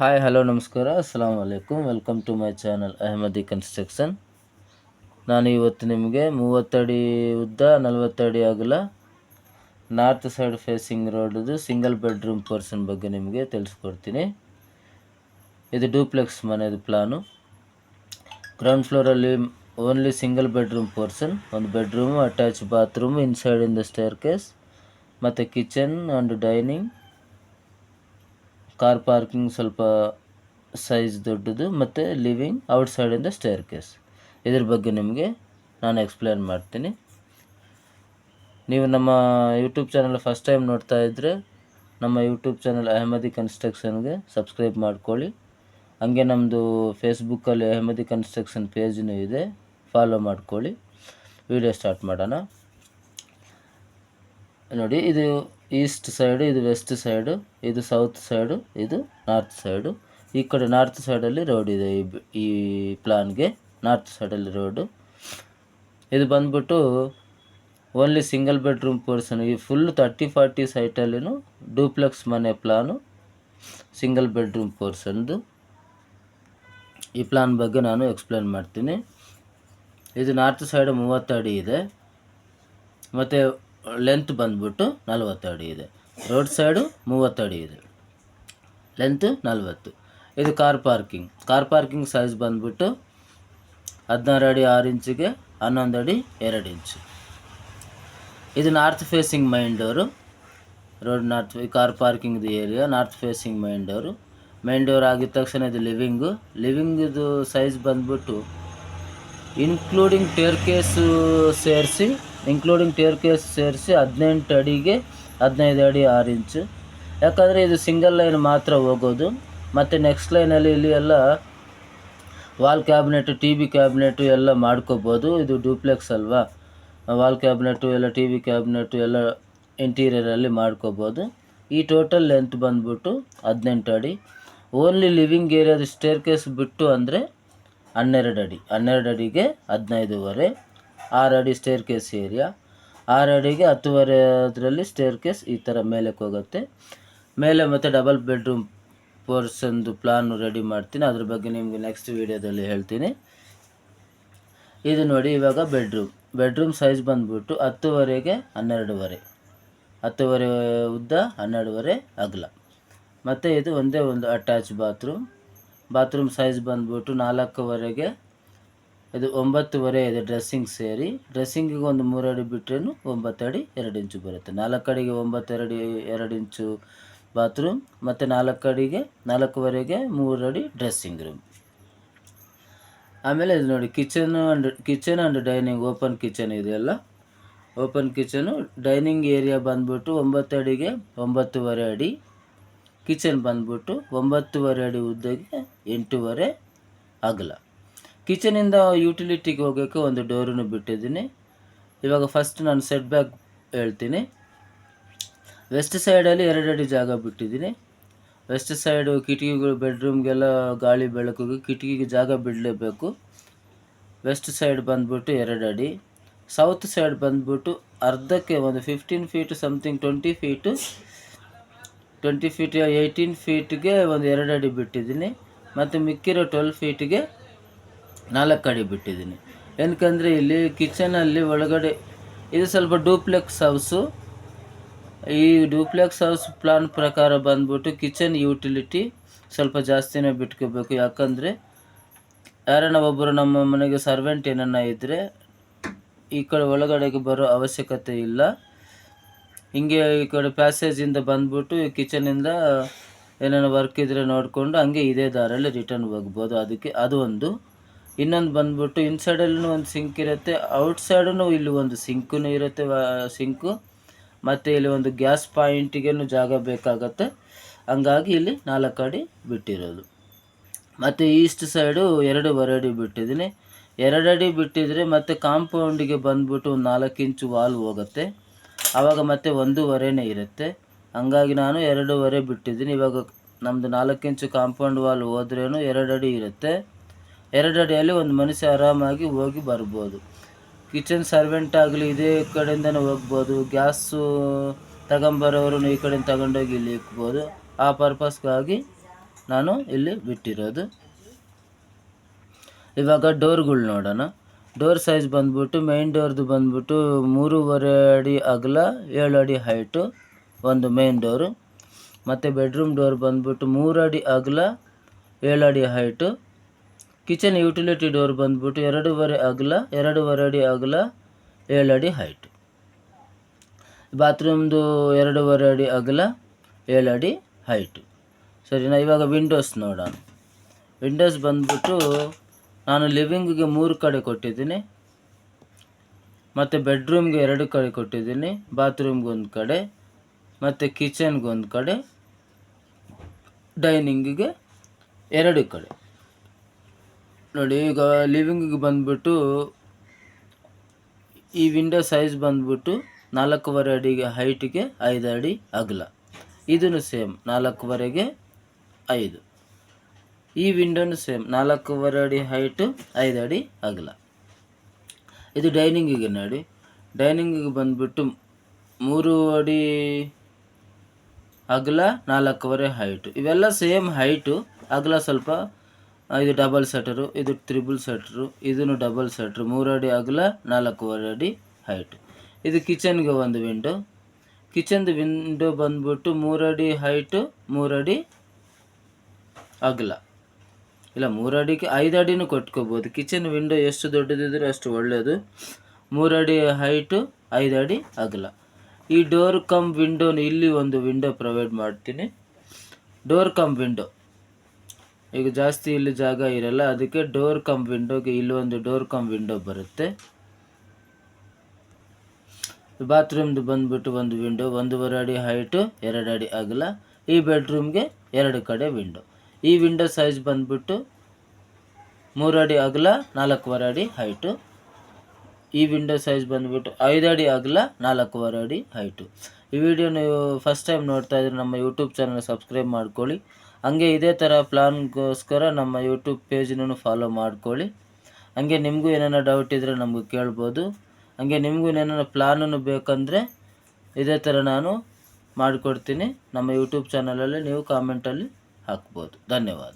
Hi hello ನಮಸ್ಕಾರ ಅಸ್ಸಲಾಮ್ ವಲೈಕುಮ್. Welcome to my channel Ahmadi construction. ನಾನು ಇವತ್ತು ನಿಮಗೆ 30 ಅಡಿ ಉದ್ದ 40 ಅಡಿ ಅಗಲ ನಾರ್ತ್ ಸೈಡ್ ಫೇಸಿಂಗ್ ರೋಡ್ದು ಸಿಂಗಲ್ ಬೆಡ್ರೂಮ್ ಪೋರ್ಷನ್ ಬಗ್ಗೆ ನಿಮಗೆ ತಿಳಿಸ್ಕೊಡ್ತೀನಿ. ಇದು ಡೂಪ್ಲೆಕ್ಸ್ ಮನೆಯದು ಪ್ಲಾನು. ಗ್ರೌಂಡ್ ಫ್ಲೋರಲ್ಲಿ ಓನ್ಲಿ ಸಿಂಗಲ್ ಬೆಡ್ರೂಮ್ ಪೋರ್ಷನ್, ಒಂದು bedroom, attach bathroom, inside in the staircase, ಮತ್ತು kitchen and dining, car parking ಸ್ವಲ್ಪ ಸೈಜ್ ದೊಡ್ಡದು, ಮತ್ತು ಲಿವಿಂಗ್ ಔಟ್ಸೈಡಿಂದ ಸ್ಟೇರ್ ಕೇಸ್. ಇದ್ರ ಬಗ್ಗೆ ನಿಮಗೆ ನಾನು ಎಕ್ಸ್ಪ್ಲೇನ್ ಮಾಡ್ತೀನಿ. ನೀವು ನಮ್ಮ ಯೂಟ್ಯೂಬ್ ಚಾನಲ್ ಫಸ್ಟ್ ಟೈಮ್ ನೋಡ್ತಾ ಇದ್ದರೆ ನಮ್ಮ ಯೂಟ್ಯೂಬ್ ಚಾನಲ್ ಅಹಮದಿ ಕನ್ಸ್ಟ್ರಕ್ಷನ್ಗೆ ಸಬ್ಸ್ಕ್ರೈಬ್ ಮಾಡ್ಕೊಳ್ಳಿ. ಹಂಗೆ ನಮ್ಮದು ಫೇಸ್ಬುಕ್ಕಲ್ಲಿ ಅಹಮದಿ ಕನ್ಸ್ಟ್ರಕ್ಷನ್ ಪೇಜ್ನೂ ಇದೆ, ಫಾಲೋ ಮಾಡ್ಕೊಳ್ಳಿ. ವಿಡಿಯೋ ಸ್ಟಾರ್ಟ್ ಮಾಡೋಣ. ನೋಡಿ, ಇದು ಈಸ್ಟ್ ಸೈಡು, ಇದು ವೆಸ್ಟ್ ಸೈಡು, ಇದು ಸೌತ್ ಸೈಡು, ಇದು ನಾರ್ತ್ ಸೈಡು. ಈ ಕಡೆ ನಾರ್ತ್ ಸೈಡಲ್ಲಿ ರೋಡ್ ಇದೆ. ಈ ಪ್ಲಾನ್ಗೆ ನಾರ್ತ್ ಸೈಡಲ್ಲಿ ರೋಡು. ಇದು ಬಂದ್ಬಿಟ್ಟು ಓನ್ಲಿ ಸಿಂಗಲ್ ಬೆಡ್ರೂಮ್ ಪೋರ್ಷನ್. ಈ ಫುಲ್ 30-40 ಸೈಟಲ್ಲಿನೂ ಡೂಪ್ಲೆಕ್ಸ್ ಮನೆ ಪ್ಲಾನು, ಸಿಂಗಲ್ ಬೆಡ್ರೂಮ್ ಪೋರ್ಷನ್ದು. ಈ ಪ್ಲಾನ್ ಬಗ್ಗೆ ನಾನು ಎಕ್ಸ್ಪ್ಲೇನ್ ಮಾಡ್ತೀನಿ. ಇದು ನಾರ್ತ್ ಸೈಡ್ 30 ಅಡಿ ಇದೆ, ಮತ್ತು ಲೆಂತ್ ಬಂದ್ಬಿಟ್ಟು 40 ಅಡಿ ಇದೆ. ರೋಡ್ ಸೈಡು 30 ಅಡಿ ಇದೆ, ಲೆಂತ್ 40. ಇದು ಕಾರ್ ಪಾರ್ಕಿಂಗ್ ಸೈಜ್ ಬಂದ್ಬಿಟ್ಟು 16 ಅಡಿ 6 ಇಂಚಿಗೆ 11 ಅಡಿ 2 ಇಂಚು. ಇದು north facing main door. Road north, car ಪಾರ್ಕಿಂಗ್ದು area north facing main door ಆಗಿದ ತಕ್ಷಣ ಇದು ಲಿವಿಂಗ್ದು ಸೈಜ್ ಬಂದ್ಬಿಟ್ಟು ಇನ್ಕ್ಲೂಡಿಂಗ್ ಟೇರ್ ಕೇಸು ಸೇರಿಸಿ 18 ಅಡಿಗೆ 15 ಅಡಿ 6 ಇಂಚು. ಯಾಕಂದರೆ ಇದು ಸಿಂಗಲ್ ಲೈನ್ ಮಾತ್ರ ಹೋಗೋದು. ಮತ್ತು ನೆಕ್ಸ್ಟ್ ಲೈನಲ್ಲಿ ಇಲ್ಲಿ ಎಲ್ಲ wall cabinet, T V cabinet ಎಲ್ಲ ಮಾಡ್ಕೋಬೋದು. ಇದು ಡೂಪ್ಲೆಕ್ಸ್ ಅಲ್ವಾ, ವಾಲ್ ಕ್ಯಾಬಿನೆಟು ಎಲ್ಲ, ಟಿ ವಿ ಕ್ಯಾಬಿನೆಟು ಎಲ್ಲ ಇಂಟೀರಿಯರಲ್ಲಿ ಮಾಡ್ಕೋಬೋದು. ಈ ಟೋಟಲ್ ಲೆಂತ್ ಬಂದ್ಬಿಟ್ಟು 18 ಅಡಿ. ಓನ್ಲಿ ಲಿವಿಂಗ್ ಏರಿಯಾದ ಸ್ಟೇರ್ ಕೇಸ್ ಬಿಟ್ಟು ಅಂದರೆ 12 ಅಡಿ. 12 ಅಡಿಗೆ 15.5, 6 ಅಡಿ ಸ್ಟೇರ್ ಕೇಸ್ ಏರಿಯಾ, 6 ಅಡಿಗೆ 10.5 ಅದರಲ್ಲಿ ಸ್ಟೇರ್ ಕೇಸ್ ಈ ಥರ ಮೇಲಕ್ಕೆ ಹೋಗುತ್ತೆ. ಮೇಲೆ ಮತ್ತು ಡಬಲ್ ಬೆಡ್ರೂಮ್ ಪೋರ್ಷನ್ದು ಪ್ಲಾನು ರೆಡಿ ಮಾಡ್ತೀನಿ, ಅದ್ರ ಬಗ್ಗೆ ನಿಮಗೆ ನೆಕ್ಸ್ಟ್ ವೀಡಿಯೋದಲ್ಲಿ ಹೇಳ್ತೀನಿ. ಇದು ನೋಡಿ, ಇವಾಗ ಬೆಡ್ರೂಮ್ ಸೈಜ್ ಬಂದ್ಬಿಟ್ಟು 10.5ಗೆ 12.5, 10.5 ಉದ್ದ 12.5 ಅಗಲ. ಮತ್ತು ಇದು ಒಂದೇ ಒಂದು ಅಟ್ಯಾಚ್ ಬಾತ್ರೂಮ್ ಸೈಜ್ ಬಂದ್ಬಿಟ್ಟು 4.5ಗೆ, ಇದು 9.5 ಇದೆ ಡ್ರೆಸ್ಸಿಂಗ್ ಸೇರಿ. ಡ್ರೆಸ್ಸಿಂಗಿಗೆ ಒಂದು 3 ಅಡಿ ಬಿಟ್ಟರೇನು 9 ಅಡಿ 2 ಇಂಚು ಬರುತ್ತೆ. 4 ಅಡಿಗೆ 9 ಅಡಿ 2 ಇಂಚು ಬಾತ್ರೂಮ್, ಮತ್ತು 4 ಅಡಿಗೆ 4.5ಗೆ 3 ಅಡಿ ಡ್ರೆಸ್ಸಿಂಗ್ ರೂಮ್. ಆಮೇಲೆ ಇದು ನೋಡಿ, kitchen and dining, open kitchen ಇದೆಯಲ್ಲ, ಓಪನ್ ಕಿಚನು. ಡೈನಿಂಗ್ ಏರಿಯಾ ಬಂದ್ಬಿಟ್ಟು 9 ಅಡಿಗೆ 9.5 ಅಡಿ. ಕಿಚನ್ ಬಂದ್ಬಿಟ್ಟು 9.5 ಅಡಿ ಉದ್ದಗೆ 8.5 ಅಗಲ. ಕಿಚನಿಂದ ಯುಟಿಲಿಟಿಗೆ ಹೋಗೋಕ್ಕೆ ಒಂದು ಡೋರನ್ನು ಬಿಟ್ಟಿದ್ದೀನಿ. ಇವಾಗ ಫಸ್ಟ್ ನಾನು ಸೆಟ್ ಬ್ಯಾಕ್ ಹೇಳ್ತೀನಿ. ವೆಸ್ಟ್ ಸೈಡಲ್ಲಿ 2 ಅಡಿ ಜಾಗ ಬಿಟ್ಟಿದ್ದೀನಿ. ವೆಸ್ಟ್ ಸೈಡು ಕಿಟಕಿಗಳು, ಬೆಡ್ರೂಮ್ಗೆಲ್ಲ ಗಾಳಿ ಬೆಳಕಿಗೆ ಕಿಟಕಿಗೆ ಜಾಗ ಬಿಡಲೇಬೇಕು. ವೆಸ್ಟ್ ಸೈಡ್ ಬಂದ್ಬಿಟ್ಟು 2 ಅಡಿ. ಸೌತ್ ಸೈಡ್ ಬಂದ್ಬಿಟ್ಟು ಅರ್ಧಕ್ಕೆ ಒಂದು 15 ಫೀಟ್ ಸಮಥಿಂಗ್, 20 ಫೀಟ್ 18 ಫೀಟ್ಗೆ ಒಂದು 2 ಅಡಿ ಬಿಟ್ಟಿದ್ದೀನಿ. ಮತ್ತು ಮಿಕ್ಕಿರೋ 12 ಫೀಟ್ಗೆ 4 ಅಡಿ ಬಿಟ್ಟಿದ್ದೀನಿ. ಏನಕ್ಕಂದರೆ ಇಲ್ಲಿ ಕಿಚನಲ್ಲಿ ಒಳಗಡೆ ಇದು ಸ್ವಲ್ಪ ಡೂಪ್ಲೆಕ್ಸ್ ಹೌಸು. ಈ ಡೂಪ್ಲೆಕ್ಸ್ ಹೌಸ್ ಪ್ಲಾನ್ ಪ್ರಕಾರ ಬಂದ್ಬಿಟ್ಟು ಕಿಚನ್ ಯುಟಿಲಿಟಿ ಸ್ವಲ್ಪ ಜಾಸ್ತಿನೇ ಬಿಟ್ಕೋಬೇಕು. ಯಾಕಂದರೆ ಯಾರನ್ನ ಒಬ್ಬರು ನಮ್ಮ ಮನೆಗೆ ಸರ್ವೆಂಟ್ ಏನನ್ನ ಇದ್ದರೆ ಈ ಕಡೆ ಒಳಗಡೆಗೆ ಬರೋ ಅವಶ್ಯಕತೆ ಇಲ್ಲ. ಹಿಂಗೆ ಈ ಕಡೆ ಪ್ಯಾಸೇಜಿಂದ ಬಂದ್ಬಿಟ್ಟು ಈ ಕಿಚನಿಂದ ಏನೇನೋ ವರ್ಕ್ ಇದ್ದರೆ ನೋಡಿಕೊಂಡು ಹಂಗೆ ಇದೇ ದಾರಲ್ಲಿ ರಿಟರ್ನ್ ಹೋಗ್ಬೋದು. ಅದಕ್ಕೆ ಅದು ಒಂದು. ಇನ್ನೊಂದು ಬಂದ್ಬಿಟ್ಟು ಇನ್ಸೈಡಲ್ಲೂ ಒಂದು ಸಿಂಕ್ ಇರುತ್ತೆ, ಔಟ್ಸೈಡೂ ಇಲ್ಲಿ ಒಂದು ಸಿಂಕೂ ಇರುತ್ತೆ, ಸಿಂಕು. ಮತ್ತು ಇಲ್ಲಿ ಒಂದು ಗ್ಯಾಸ್ ಪಾಯಿಂಟಿಗೇನು ಜಾಗ ಬೇಕಾಗತ್ತೆ. ಹಂಗಾಗಿ ಇಲ್ಲಿ 4 ಅಡಿ ಬಿಟ್ಟಿರೋದು. ಮತ್ತು ಈಸ್ಟ್ ಸೈಡು 2.5 ಅಡಿ ಬಿಟ್ಟಿದ್ದೀನಿ. 2 ಅಡಿ ಬಿಟ್ಟಿದ್ರೆ ಮತ್ತು ಕಾಂಪೌಂಡಿಗೆ ಬಂದ್ಬಿಟ್ಟು ಒಂದು 4 ಇಂಚು ವಾಲ್ ಹೋಗುತ್ತೆ. ಆವಾಗ ಮತ್ತೆ 1.5ನೇ ಇರುತ್ತೆ. ಹಂಗಾಗಿ ನಾನು 2.5 ಬಿಟ್ಟಿದ್ದೀನಿ. ಇವಾಗ ನಮ್ಮದು 4 ಇಂಚು ಕಾಂಪೌಂಡ್ ವಾಲ್ ಹೋದ್ರೇನು 2 ಅಡಿ ಇರುತ್ತೆ. 2 ಅಡಿಯಲ್ಲಿ ಒಂದು ಮನುಷ್ಯ ಆರಾಮಾಗಿ ಹೋಗಿ ಬರ್ಬೋದು. ಕಿಚನ್ ಸರ್ವೆಂಟ್ ಆಗಲಿ ಇದೇ ಕಡೆಯಿಂದನೇ ಹೋಗ್ಬೋದು. ಗ್ಯಾಸು ತಗೊಂಬರೋರು ಈ ಕಡೆಯಿಂದ ತಗೊಂಡೋಗಿ ಇಲ್ಲಿ ಇಕ್ಬೋದು. ಆ ಪರ್ಪಸ್ಗಾಗಿ ನಾನು ಇಲ್ಲಿ ಬಿಟ್ಟಿರೋದು. ಇವಾಗ ಡೋರ್ಗಳು ನೋಡೋಣ. ಡೋರ್ ಸೈಜ್ ಬಂದ್ಬಿಟ್ಟು ಮೇನ್ ಡೋರ್ದು ಬಂದ್ಬಿಟ್ಟು 3.5 ಅಡಿ ಅಗಲ 7 ಅಡಿ ಹೈಟು ಒಂದು ಮೇನ್ ಡೋರು. ಮತ್ತು ಬೆಡ್ರೂಮ್ ಡೋರ್ ಬಂದ್ಬಿಟ್ಟು 3 ಅಡಿ ಅಗಲ 7 ಅಡಿ ಹೈಟು. ಕಿಚನ್ ಯುಟಿಲಿಟಿ ಡೋರ್ ಬಂದ್ಬಿಟ್ಟು 2.5 ಅಡಿ ಅಗಲ 7 ಅಡಿ ಹೈಟು. ಬಾತ್ರೂಮ್ದು 2.5 ಅಡಿ ಅಗಲ 7 ಅಡಿ ಹೈಟು. ಸರಿನಾ? ಇವಾಗ ವಿಂಡೋಸ್ ನೋಡೋಣ. ವಿಂಡೋಸ್ ಬಂದ್ಬಿಟ್ಟು ನಾನು ಲಿವಿಂಗಿಗೆ 3 ಕಡೆ ಕೊಟ್ಟಿದ್ದೀನಿ, ಮತ್ತು ಬೆಡ್ರೂಮ್ಗೆ 2 ಕಡೆ ಕೊಟ್ಟಿದ್ದೀನಿ, ಬಾತ್ರೂಮ್ಗೆ 1 ಕಡೆ, ಮತ್ತು ಕಿಚನ್ಗೆ 1 ಕಡೆ, ಡೈನಿಂಗಿಗೆ 2 ಕಡೆ. ನೋಡಿ, ಈಗ ಲಿವಿಂಗಿಗೆ ಬಂದ್ಬಿಟ್ಟು ಈ ವಿಂಡೋ ಸೈಜ್ ಬಂದ್ಬಿಟ್ಟು 4.5 ಅಡಿಗೆ ಹೈಟಿಗೆ 5 ಅಡಿ ಅಗಲ. ಇದನ್ನು ಸೇಮ್ 4.5ಗೆ 5. ಈ ವಿಂಡೋನು ಸೇಮ್ 4.5 ಅಡಿ ಹೈಟು 5 ಅಡಿ ಅಗಲ. ಇದು ಡೈನಿಂಗಿಗೆ ನೋಡಿ. ಡೈನಿಂಗಿಗೆ ಬಂದ್ಬಿಟ್ಟು 3 ಅಡಿ ಅಗಲ 4.5 ಹೈಟು. ಇವೆಲ್ಲ ಸೇಮ್ ಹೈಟು. ಅಗಲ ಸ್ವಲ್ಪ, ಇದು ಡಬಲ್ ಸೆಟರು, ಇದು ತ್ರಿಬಲ್ ಸೆಟ್ರು, ಇದನ್ನು ಡಬಲ್ ಸೆಟ್ರು. 3 ಅಡಿ ಅಗಲ 4.5 ಅಡಿ ಹೈಟು. ಇದು ಕಿಚನ್ಗೆ ಒಂದು ವಿಂಡೋ. ಕಿಚನ್ದು ವಿಂಡೋ ಬಂದ್ಬಿಟ್ಟು 3 ಅಡಿ ಹೈಟು 3 ಅಡಿ ಅಗಲ. ಇಲ್ಲ, 3 ಅಡಿಗೆ 5 ಅಡಿನೂ ಕೊಟ್ಕೋಬೋದು. ಕಿಚನ್ ವಿಂಡೋ ಎಷ್ಟು ದೊಡ್ಡದಿದ್ರೆ ಅಷ್ಟು ಒಳ್ಳೆಯದು. 3 ಅಡಿ ಹೈಟು 5 ಅಡಿ ಅಗಲ. ಈ ಡೋರ್ ಕಮ್ ವಿಂಡೋನು ಇಲ್ಲಿ ಒಂದು ವಿಂಡೋ ಪ್ರೊವೈಡ್ ಮಾಡ್ತೀನಿ. ಡೋರ್ ಕಮ್ ವಿಂಡೋ, ಈಗ ಜಾಸ್ತಿ ಇಲ್ಲಿ ಜಾಗ ಇರಲ್ಲ, ಅದಕ್ಕೆ ಡೋರ್ ಕಮ್ ವಿಂಡೋಗೆ ಇಲ್ಲಿ ಒಂದು ಡೋರ್ ಕಮ್ ವಿಂಡೋ ಬರುತ್ತೆ. ಬಾತ್ರೂಮ್ದು ಬಂದ್ಬಿಟ್ಟು ಒಂದು ವಿಂಡೋ 1.5 ಅಡಿ ಹೈಟು 2 ಅಡಿ ಅಗಲ. ಈ ಬೆಡ್ರೂಮ್ಗೆ 2 ಕಡೆ ವಿಂಡೋ. ಈ ವಿಂಡೋ ಸೈಜ್ ಬಂದ್ಬಿಟ್ಟು 3 ಅಡಿ ಅಗಲ 4.5 ಅಡಿ ಹೈಟು. ಈ ವಿಂಡೋ ಸೈಜ್ ಬಂದ್ಬಿಟ್ಟು 5 ಅಡಿ ಅಗಲ 4.5 ಅಡಿ ಹೈಟು. ಈ ವಿಡಿಯೋ ನೀವು ಫಸ್ಟ್ ಟೈಮ್ ನೋಡ್ತಾ ಇದ್ರೆ ನಮ್ಮ ಯೂಟ್ಯೂಬ್ ಚಾನಲ್ ಸಬ್ಸ್ಕ್ರೈಬ್ ಮಾಡ್ಕೊಳ್ಳಿ. ಹಂಗೆ ಇದೇ ಥರ ಪ್ಲಾನ್ಗೋಸ್ಕರ ನಮ್ಮ ಯೂಟ್ಯೂಬ್ ಪೇಜ್ನೂ ಫಾಲೋ ಮಾಡ್ಕೊಳ್ಳಿ. ಹಂಗೆ ನಿಮಗೂ ಏನಾರ ಡೌಟ್ ಇದ್ದರೆ ನಮಗೂ ಕೇಳ್ಬೋದು. ಹಂಗೆ ನಿಮಗೂ ಏನಾರ ಪ್ಲಾನನ್ನು ಬೇಕಂದರೆ ಇದೇ ಥರ ನಾನು ಮಾಡಿಕೊಡ್ತೀನಿ. ನಮ್ಮ ಯೂಟ್ಯೂಬ್ ಚಾನಲಲ್ಲಿ ನೀವು ಕಾಮೆಂಟಲ್ಲಿ ಹಾಕ್ಬೋದು. ಧನ್ಯವಾದ.